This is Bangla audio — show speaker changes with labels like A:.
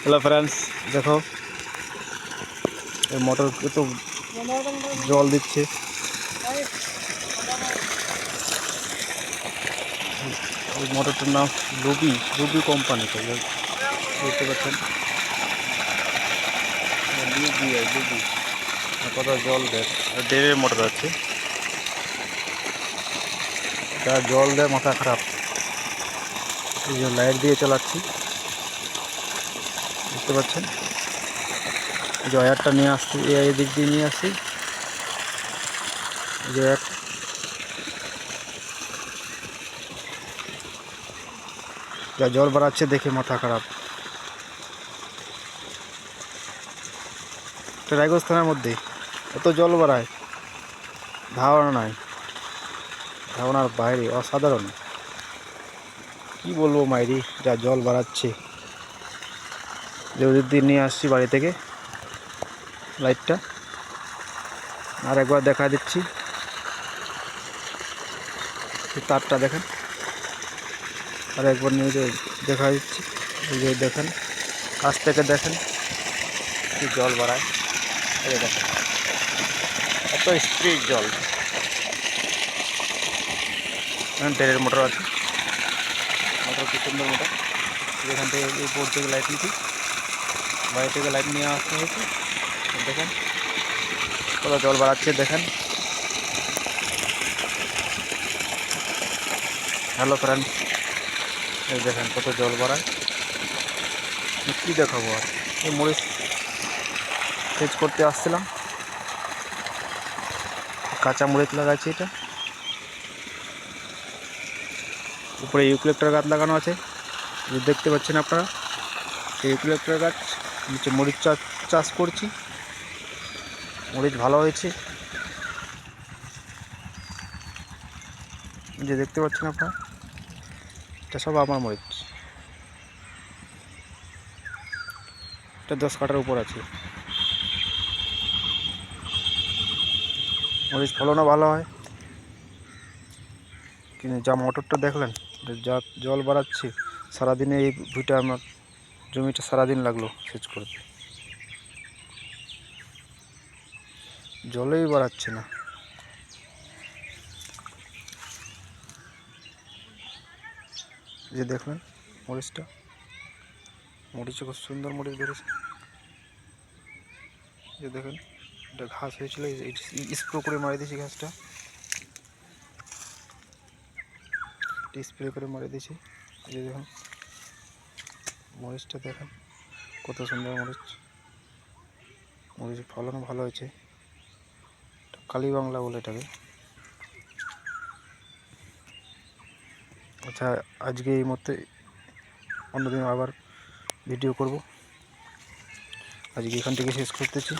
A: हेलो फ्रेंड्स देखो ये मोटर को तो জল দিচ্ছে ওই মোটরটার নাম রুবি রুবি কোম্পানি তো দেখতে পাচ্ছেন রুবি কত জল দেয় দেড়ের মোটর আছে যা জল দেয় মাথা খারাপ এই যে লাইট দিয়ে চালাচ্ছি দেখতে পাচ্ছেন যে ওয়্যারটা নিয়ে আসছি এই দিক দিয়ে নিয়ে আসছি যে যা জল বাড়াচ্ছে দেখে মাথা খারাপ রায়গঞ্জ থানার মধ্যে এত জল বাড়ায় ধারণা নাই ধারণার বাইরে অসাধারণ কি বলবো মাইরি যা জল বাড়াচ্ছে যে ওদিক দিয়ে নিয়ে আসছি বাড়ি থেকে লাইটটা আর একবার দেখা দিচ্ছি তারটা দেখেন আর একবার নিয়ে দেখা দিচ্ছি এই যে দেখেন কাছ থেকে দেখেন কি জল বাড়ায় এই দেখেন এত স্পিড জল তেলের মোটর আছে মোটর কি সুন্দর মোটর এখান থেকে এই বোর্ড থেকে লাইট নিচ্ছি বাড়ি থেকে লাইট নিয়ে আসতে হয়েছে দেখেন কত জল বাড়াচ্ছে দেখেন হ্যালো ফ্রেন্ড এই দেখেন কত জল বাড়ায় কী দেখাবো আর এই মরিচ সেচ করতে আসছিলাম কাঁচা মরিচ লাগাচ্ছি এটা উপরে ইউক্যালিপ্টাস গাছ লাগানো আছে দেখতে পাচ্ছেন আপনারা এই ইউক্যালিপ্টাস গাছ নিচে মরিচ চাষ করছি মরিচ ভালো হয়েছে যে দেখতে পাচ্ছেন আপনারা এটা সব আমার মরিচ এটা 10 কাঠার উপর আছে মরিচ ফলনও ভালো হয় কিন্তু যা মোটরটা দেখলেন যা জল বাড়াচ্ছে সারাদিনে এই ভুঁইটা আমার জমিটা সারাদিন লাগলো সেচ করতে জলেই বাড়াচ্ছে না যে দেখলেন মরিচটা মরিচে খুব সুন্দর মরিচ বেড়েছে যে দেখেন এটা ঘাস হয়েছিল স্প্রে করে মারি দিয়েছি ঘাসটা স্প্রে করে মারি দিয়েছি এই যে দেখুন মরিচটা দেখেন কত সুন্দর মরিচ মরিচের ফলনও ভালো হয়েছে কালী বাংলা বলে এটাকে আচ্ছা আজকে এই মধ্যে অন্যদিন আবার ভিডিও করব আজকে এখান থেকে শেষ করতেছি।